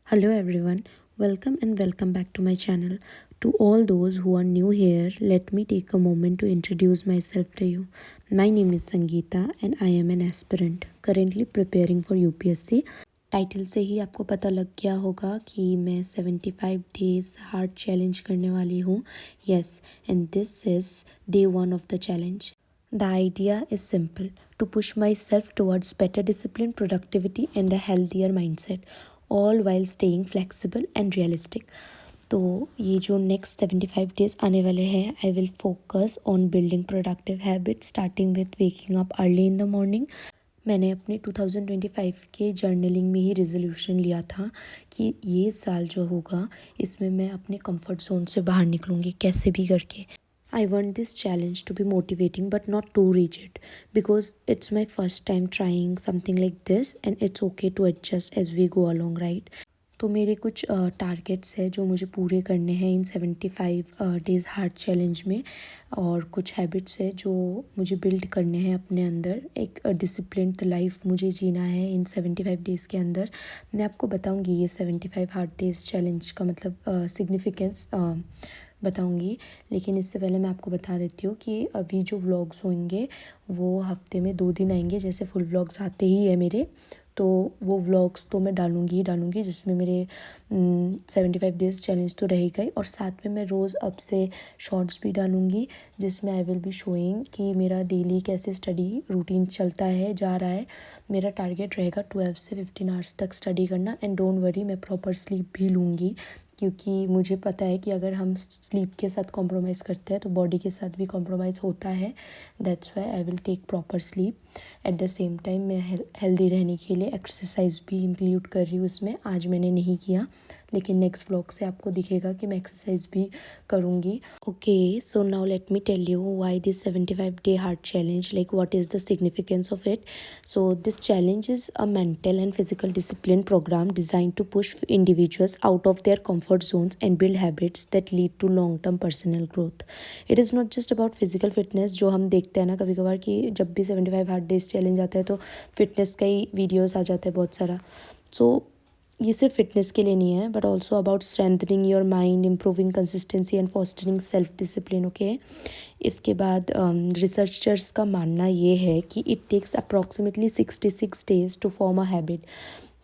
Hello everyone, welcome back to my channel. To all those who are new here, let me take a moment to introduce myself to you. My name is Sangeeta and I am an aspirant currently preparing for UPSC. Title से ही आपको पता लग गया होगा कि मैं 75 days hard challenge करने वाली हूँ. Yes, and this is day 1 of the challenge. The idea is simple: to push myself towards better discipline, productivity, and a healthier mindset, all while staying flexible and realistic. तो ये जो next 75 days आने वाले हैं, I will focus on building productive habit starting with waking up early in the morning. मैंने अपने 2025 के journaling में ही रेजोल्यूशन लिया था कि ये साल जो होगा इसमें मैं अपने कंफर्ट जोन से बाहर निकलूँगी कैसे भी करके. I want this challenge to be motivating but not too rigid because it's my first time trying something like this and it's okay to adjust as we go along, right? तो मेरे कुछ targets है जो मुझे पूरे करने हैं इन 75 days hard challenge में, और कुछ हैबिट्स है जो मुझे बिल्ड करने हैं अपने अंदर. एक डिसिप्लिन्ड लाइफ मुझे जीना है इन 75 डेज़ के अंदर. मैं आपको बताऊंगी ये 75 हार्ड डेज़ चैलेंज का मतलब सिग्निफिकेंस बताऊंगी, लेकिन इससे पहले मैं आपको बता देती हूँ कि अभी जो व्लॉग्स होंगे वो हफ्ते में 2 दिन आएंगे. जैसे फुल व्लॉग्स आते ही है मेरे, तो वो व्लॉग्स तो मैं डालूंगी जिसमें मेरे 75 डेज़ चैलेंज तो रहेगा ही, और साथ में मैं रोज़ अब से शॉर्ट्स भी डालूंगी जिसमें आई विल बी शोइंग कि मेरा डेली कैसे स्टडी रूटीन चलता है जा रहा है. मेरा टारगेट रहेगा 12 से 15 आवर्स तक स्टडी करना. एंड डोंट वरी, मैं प्रॉपर स्लीप भी लूँगी क्योंकि मुझे पता है कि अगर हम स्लीप के साथ कॉम्प्रोमाइज़ करते हैं तो बॉडी के साथ भी कॉम्प्रोमाइज़ होता है. That's why I will take proper sleep. At the same time मैं हेल्दी रहने के लिए एक्सरसाइज भी इंक्लूड कर रही हूँ इसमें. आज मैंने नहीं किया, लेकिन नेक्स्ट व्लॉग से आपको दिखेगा कि मैं एक्सरसाइज भी करूँगी. Okay, so now let me tell you why this 75 day hard challenge, like what is the significance of it. So this challenge is a mental and physical discipline program designed to push individuals out of their comfort zones and build habits that lead to long-term personal growth. It is not just about physical fitness, जो हम देखते हैं ना कभी कभार कि जब भी 75 हार्ड डेज चैलेंज आता है तो फिटनेस का ही वीडियोस आ जाता है बहुत सारा. सो ये सिर्फ फिटनेस के लिए नहीं है, but also about strengthening your mind, improving consistency and fostering self discipline. Okay, इसके बाद रिसर्चर्स का मानना ये है कि it takes approximately 66 days to form a habit.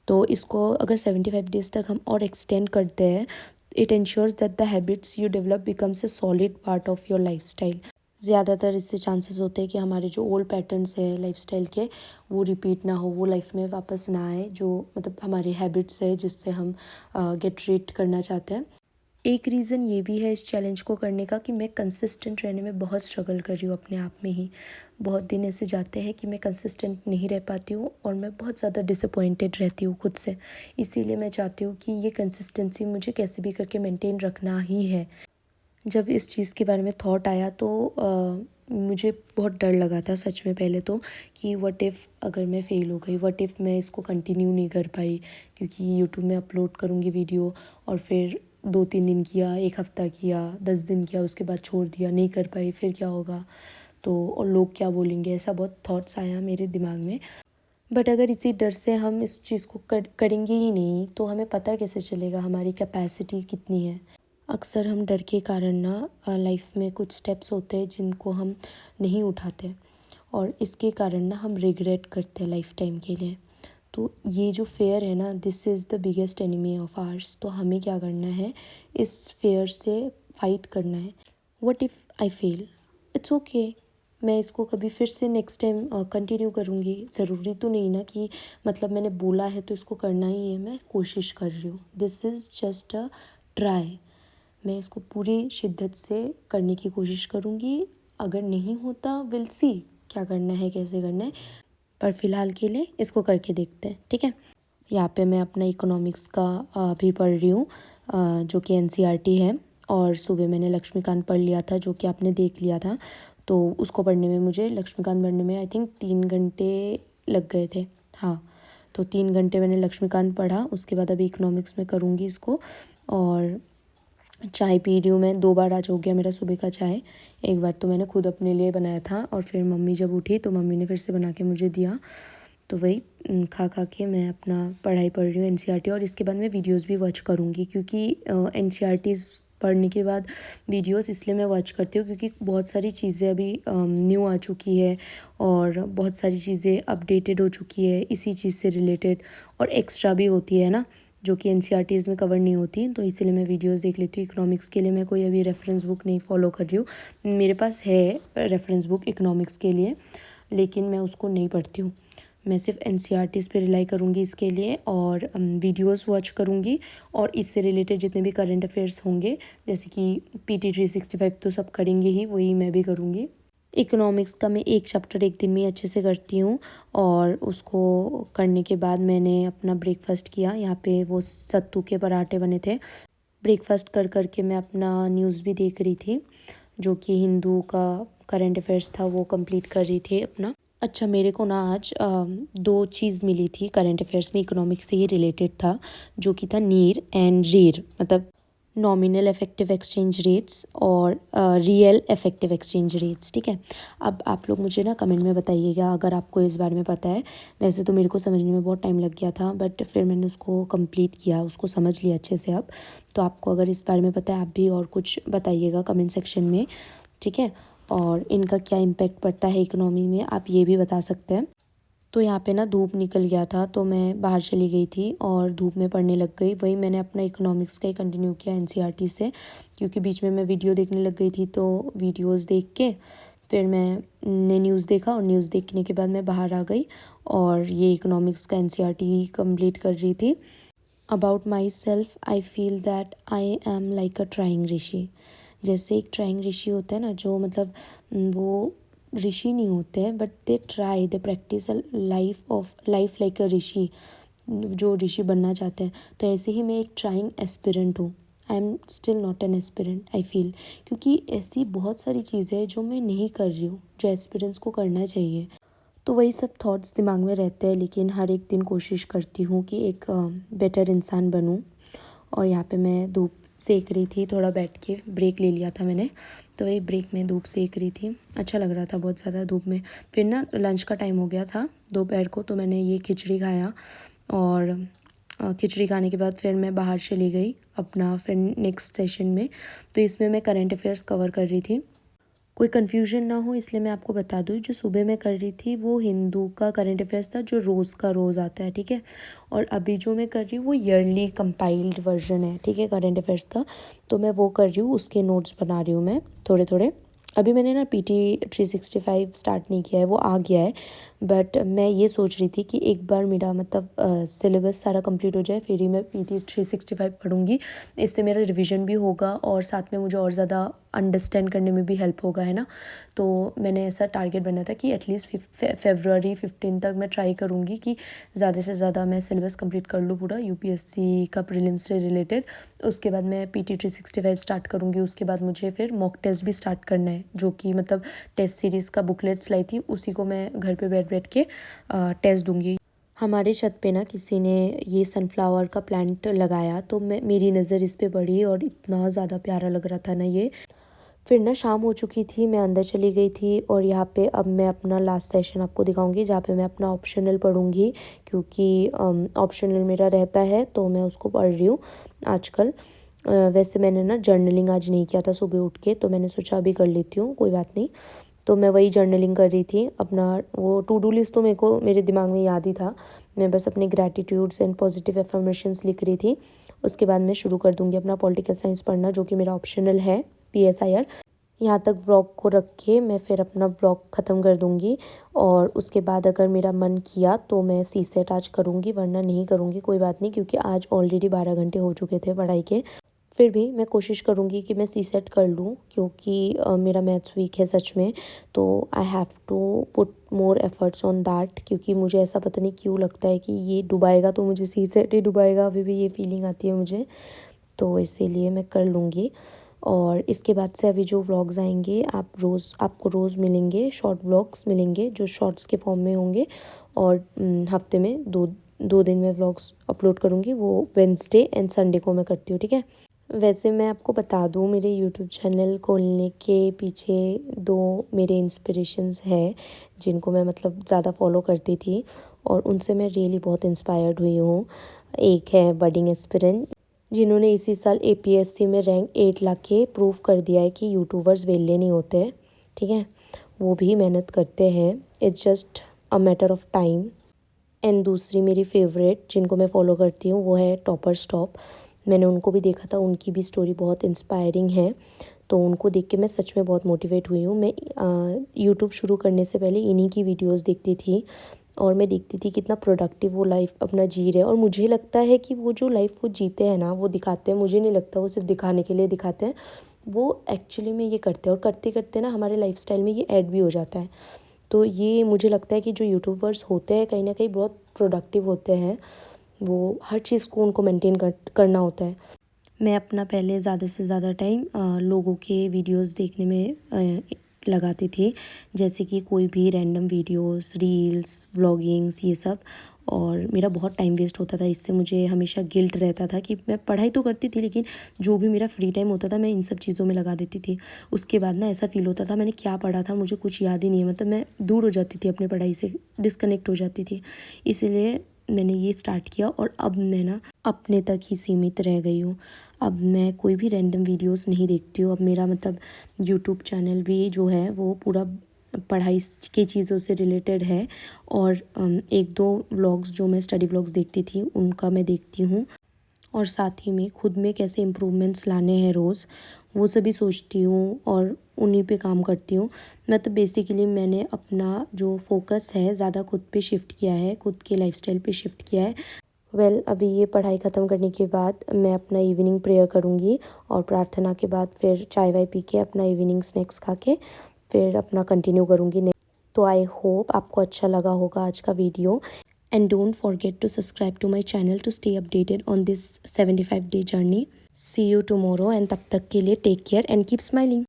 तो इसको अगर 75 डेज तक हम और एक्सटेंड करते हैं, it ensures that the habits you develop becomes a solid part of your lifestyle. ज़्यादातर इससे चांसेस होते हैं कि हमारे जो ओल्ड पैटर्न्स है लाइफस्टाइल के वो रिपीट ना हो, वो लाइफ में वापस ना आए, जो मतलब हमारे हैबिट्स है जिससे हम गेट रीड करना चाहते हैं. एक रीज़न ये भी है इस चैलेंज को करने का कि मैं कंसिस्टेंट रहने में बहुत स्ट्रगल कर रही हूँ अपने आप में ही. बहुत दिन ऐसे जाते हैं कि मैं कंसिस्टेंट नहीं रह पाती हूँ और मैं बहुत ज़्यादा डिसअपॉइंटेड रहती हूँ खुद से. इसीलिए मैं चाहती हूँ कि ये कंसिस्टेंसी मुझे कैसे भी करके मेंटेन रखना ही है. जब इस चीज़ के बारे में थॉट आया तो मुझे बहुत डर लगा था सच में पहले तो, कि व्हाट इफ़ अगर मैं फ़ेल हो गई, व्हाट इफ़ मैं इसको कंटिन्यू नहीं कर पाई, क्योंकि यूट्यूब में अपलोड करूँगी वीडियो और फिर 2-3 दिन किया, एक हफ़्ता किया, 10 दिन किया, उसके बाद छोड़ दिया, नहीं कर पाई, फिर क्या होगा तो, और लोग क्या बोलेंगे, ऐसा बहुत थॉट्स आया मेरे दिमाग में. बट अगर इसी डर से हम इस चीज़ को करेंगे ही नहीं तो हमें पता कैसे चलेगा हमारी कैपेसिटी कितनी है. अक्सर हम डर के कारण ना लाइफ में कुछ स्टेप्स होते हैं जिनको हम नहीं उठाते, और इसके कारण ना हम रिग्रेट करते हैं लाइफ टाइम के लिए. तो ये जो फेयर है ना, this is the biggest enemy of hours. तो हमें क्या करना है, इस फेयर से फाइट करना है. What if I fail, it's okay, मैं इसको कभी फिर से नेक्स्ट टाइम कंटिन्यू करूँगी. ज़रूरी तो नहीं ना कि मतलब मैंने बोला है तो इसको करना ही है. मैं कोशिश कर रही हूँ, this is just a try. मैं इसको पूरी शिद्दत से करने की कोशिश करूँगी. अगर नहीं होता, विल सी क्या करना है, कैसे करना है, पर फ़िलहाल के लिए इसको करके देखते हैं. ठीक है, यहाँ पे मैं अपना इकोनॉमिक्स का भी पढ़ रही हूँ जो कि एनसीईआरटी है, और सुबह मैंने लक्ष्मीकांत पढ़ लिया था जो कि आपने देख लिया था. तो उसको पढ़ने में मुझे, लक्ष्मीकांत पढ़ने में आई थिंक 3 घंटे लग गए थे. हाँ, तो 3 घंटे मैंने लक्ष्मीकांत पढ़ा. उसके बाद अभी इकोनॉमिक्स में करूँगी इसको. और चाय पी रही हूँ मैं. 2 बार आज हो गया मेरा सुबह का चाय. एक बार तो मैंने खुद अपने लिए बनाया था और फिर मम्मी जब उठी तो मम्मी ने फिर से बना के मुझे दिया. तो वही खा खा के मैं अपना पढ़ाई पढ़ रही हूँ एनसीईआरटी, और इसके बाद मैं वीडियोस भी वॉच करूँगी, क्योंकि एनसीईआरटीज़ पढ़ने के बाद वीडियोस इसलिए मैं वॉच करती हूँ क्योंकि बहुत सारी चीज़ें अभी न्यू आ चुकी है और बहुत सारी चीज़ें अपडेटेड हो चुकी है इसी चीज़ से रिलेटेड, और एक्स्ट्रा भी होती है ना, जो कि एनसीईआरटीज़ में कवर नहीं होती। तो इसीलिए मैं वीडियोस देख लेती हूँ। इकोनॉमिक्स के लिए मैं कोई अभी रेफरेंस बुक नहीं फॉलो कर रही हूँ। मेरे पास है रेफरेंस बुक इकोनॉमिक्स के लिए, लेकिन मैं उसको नहीं पढ़ती हूँ। मैं सिर्फ एनसीईआरटीज़ पे रिलाई करूँगी इसके लिए, और वीडियोस वॉच करूँगी, और इससे रिलेटेड जितने भी करंट अफेयर्स होंगे, जैसे कि पीटी 365 तो सब करेंगे ही, वही मैं भी करूँगी। इकोनॉमिक्स का मैं एक चैप्टर एक दिन में अच्छे से करती हूँ, और उसको करने के बाद मैंने अपना ब्रेकफास्ट किया। यहाँ पे वो सत्तू के पराठे बने थे। ब्रेकफास्ट कर कर के मैं अपना न्यूज़ भी देख रही थी, जो कि हिंदू का करंट अफेयर्स था, वो कंप्लीट कर रही थी अपना। अच्छा, मेरे को ना आज दो चीज़ मिली थी करंट अफेयर्स में, इकोनॉमिक्स से ही रिलेटेड था, जो कि था नीर एंड रीर, मतलब नॉमिनल इफेक्टिव एक्सचेंज रेट्स और रियल इफेक्टिव एक्सचेंज रेट्स। ठीक है, अब आप लोग मुझे ना कमेंट में बताइएगा अगर आपको इस बारे में पता है। वैसे तो मेरे को समझने में बहुत टाइम लग गया था, बट फिर मैंने उसको कंप्लीट किया, उसको समझ लिया अच्छे से अब। तो आपको अगर इस बारे में पता है, आप भी और कुछ बताइएगा कमेंट सेक्शन में। ठीक है, और इनका क्या इम्पैक्ट पड़ता है इकोनॉमी में, आप ये भी बता सकते हैं। तो यहाँ पे ना धूप निकल गया था, तो मैं बाहर चली गई थी और धूप में पढ़ने लग गई। वही मैंने अपना इकोनॉमिक्स का ही कंटिन्यू किया एनसीईआरटी से, क्योंकि बीच में मैं वीडियो देखने लग गई थी। तो वीडियोस देख के फिर मैंने न्यूज़ देखा, और न्यूज़ देखने के बाद मैं बाहर आ गई और ये इकोनॉमिक्स का एनसीईआरटी कंप्लीट कर रही थी। About myself I feel that I am like a trying rishi. जैसे एक ट्राइंग ऋषि होता है ना, जो मतलब वो ऋषि नहीं होते हैं, but they try, they practice a life like a rishi, जो ऋषि बनना चाहते हैं। तो ऐसे ही मैं एक ट्राइंग एस्पिरेंट हूँ। I am still not an aspirant I feel, क्योंकि ऐसी बहुत सारी चीज़ें हैं जो मैं नहीं कर रही हूँ, जो एस्पिरेंट्स को करना चाहिए। तो वही सब थॉट्स दिमाग में रहते हैं, लेकिन हर एक दिन कोशिश करती हूँ कि एक बेटर इंसान बनूँ। और यहाँ पे मैं धूप सेक रही थी, थोड़ा बैठ के ब्रेक ले लिया था मैंने, तो वही ब्रेक में धूप सेक रही थी। अच्छा लग रहा था बहुत ज़्यादा धूप में। फिर ना लंच का टाइम हो गया था दोपहर को, तो मैंने ये खिचड़ी खाया, और खिचड़ी खाने के बाद फिर मैं बाहर चली गई अपना फिर नेक्स्ट सेशन में। तो इसमें मैं करंट अफेयर्स कवर कर रही थी। कोई कन्फ्यूजन ना हो इसलिए मैं आपको बता दूँ, जो सुबह मैं कर रही थी वो हिंदू का करंट अफेयर्स था, जो रोज़ का रोज़ आता है। ठीक है, और अभी जो मैं कर रही हूँ वो ईयरली कंपाइल्ड वर्जन है। ठीक है, करंट अफेयर्स का, तो मैं वो कर रही हूँ, उसके नोट्स बना रही हूँ मैं थोड़े थोड़े। अभी मैंने ना पीटी 365 स्टार्ट नहीं किया है, वो आ गया है, बट मैं ये सोच रही थी कि एक बार मेरा मतलब सिलेबस सारा कंप्लीट हो जाए, फिर ही मैं पीटी 365 पढ़ूंगी। इससे मेरा रिवीजन भी होगा, और साथ में मुझे और ज़्यादा अंडरस्टैंड करने में भी हेल्प होगा, है ना। तो मैंने ऐसा टारगेट बना था कि एटलीस्ट February 15 तक मैं ट्राई करूँगी कि ज़्यादा से ज़्यादा मैं सिलेबस कंप्लीट कर लूँ पूरा यूपीएससी का प्रीलिम्स से रिलेटेड। उसके बाद मैं पीटी 365 स्टार्ट करूँगी। उसके बाद मुझे फिर मॉक टेस्ट भी स्टार्ट करना है, जो कि मतलब टेस्ट सीरीज़ का बुकलेट्स लाई थी, उसी को मैं घर पे बैठ बैठ के टेस्ट दूँगी। हमारे छत पे ना किसी ने ये सनफ्लावर का प्लांट लगाया, तो मेरी नज़र इस पे पड़ी, और इतना ज़्यादा प्यारा लग रहा था ना ये। फिर ना शाम हो चुकी थी, मैं अंदर चली गई थी, और यहाँ पे अब मैं अपना लास्ट सेशन आपको दिखाऊंगी, जहाँ पे मैं अपना ऑप्शनल पढ़ूंगी, क्योंकि ऑप्शनल मेरा रहता है, तो मैं उसको पढ़ रही हूँ आजकल। वैसे मैंने ना जर्नलिंग आज नहीं किया था सुबह उठ के, तो मैंने सोचा अभी कर लेती हूँ, कोई बात नहीं। तो मैं वही जर्नलिंग कर रही थी अपना। वो टू डू लिस्ट तो मेरे दिमाग में याद ही था, मैं बस अपने ग्रैटिट्यूड्स एंड पॉजिटिव एफर्मेशंस लिख रही थी। उसके बाद मैं शुरू कर दूँगी अपना पॉलिटिकल साइंस पढ़ना, जो कि मेरा ऑप्शनल है PSIR। यहाँ तक व्लॉग को रख के मैं फिर अपना व्लॉग ख़त्म कर दूँगी, और उसके बाद अगर मेरा मन किया तो मैं CSET आज करूँगी, वरना नहीं करूँगी, कोई बात नहीं, क्योंकि आज ऑलरेडी 12 घंटे हो चुके थे पढ़ाई के। फिर भी मैं कोशिश करूँगी कि मैं CSET कर लूँ, क्योंकि मेरा मैथ्स वीक है सच में। तो I have to put more efforts on that, क्योंकि मुझे ऐसा पता नहीं क्यों लगता है कि ये डुबाएगा तो मुझे CSET ही डुबाएगा, अभी भी ये फीलिंग आती है मुझे। तो इसीलिए मैं कर लूँगी। और इसके बाद से अभी जो व्लॉग्स आएंगे, आपको रोज़ मिलेंगे, शॉर्ट व्लॉग्स मिलेंगे जो शॉर्ट्स के फॉर्म में होंगे, और हफ्ते में दो दिन में व्लॉग्स अपलोड करूँगी, वो वेडनेसडे एंड संडे को मैं करती हूँ। ठीक है, वैसे मैं आपको बता दूँ, मेरे यूट्यूब चैनल खोलने के पीछे दो मेरे इंस्पिरेशंस है, जिनको मैं मतलब ज़्यादा फॉलो करती थी, और उनसे मैं रियली बहुत इंस्पायर्ड हुई हूँ। एक है बडिंग एस्पिरेंट, जिन्होंने इसी साल APSC में रैंक 8 ला के प्रूव कर दिया है कि यूट्यूबर्स वेले नहीं होते हैं, ठीक है। वो भी मेहनत करते हैं, it's just a matter of time. And दूसरी मेरी फेवरेट जिनको मैं फॉलो करती हूँ वो है टॉपर स्टॉप। मैंने उनको भी देखा था, उनकी भी स्टोरी बहुत इंस्पायरिंग है, तो उनको देख के मैं सच में बहुत मोटिवेट हुई हूँ। मैं यूट्यूब शुरू करने से पहले इन्हीं की वीडियोस देखती थी और मैं देखती थी कितना प्रोडक्टिव वो लाइफ अपना जी रहे हैं। और मुझे लगता है कि वो जो लाइफ वो जीते हैं ना, वो दिखाते हैं, मुझे नहीं लगता वो सिर्फ दिखाने के लिए दिखाते हैं, वो एक्चुअली में ये करते हैं। और करते करते ना हमारे लाइफस्टाइल में ये ऐड भी हो जाता है। तो ये मुझे लगता है कि जो यूट्यूबर्स होते हैं कहीं ना कहीं बहुत प्रोडक्टिव होते हैं, वो हर चीज़ को उनको मेंटेन करना होता है। मैं अपना पहले ज़्यादा से ज़्यादा टाइम लोगों के वीडियोस देखने में लगाती थी, जैसे कि कोई भी रैंडम वीडियोस, रील्स, व्लॉगिंग्स, ये सब। और मेरा बहुत टाइम वेस्ट होता था, इससे मुझे हमेशा गिल्ट रहता था कि मैं पढ़ाई तो करती थी लेकिन जो भी मेरा फ्री टाइम होता था मैं इन सब चीज़ों में लगा देती थी। उसके बाद ना ऐसा फील होता था मैंने क्या पढ़ा था मुझे कुछ याद ही नहीं है, मतलब मैं दूर हो जाती थी अपनी पढ़ाई से, डिस्कनेक्ट हो जाती थी। इसीलिए मैंने ये स्टार्ट किया और अब मैं ना अपने तक ही सीमित रह गई हूँ। अब मैं कोई भी रैंडम वीडियोस नहीं देखती हूँ। अब मेरा मतलब यूट्यूब चैनल भी जो है वो पूरा पढ़ाई की चीज़ों से रिलेटेड है। और एक दो व्लॉग्स जो मैं स्टडी व्लॉग्स देखती थी उनका मैं देखती हूँ। और साथ ही में खुद में कैसे इम्प्रूवमेंट्स लाने हैं रोज़, वो सभी सोचती हूँ और उन्हीं पे काम करती हूँ। मतलब बेसिकली मैंने अपना जो फोकस है ज़्यादा खुद पे शिफ्ट किया है, खुद के लाइफस्टाइल पे शिफ्ट किया है। अभी ये पढ़ाई ख़त्म करने के बाद मैं अपना इवनिंग प्रेयर करूँगी और प्रार्थना के बाद फिर चाय वाय पी के अपना इवनिंग स्नैक्स खा के फिर अपना कंटिन्यू करूँगी। तो आई होप आपको अच्छा लगा होगा आज का video. And don't forget to subscribe to my channel to stay updated on this 75 day journey. See you tomorrow, and तब तक के लिए take care and keep smiling.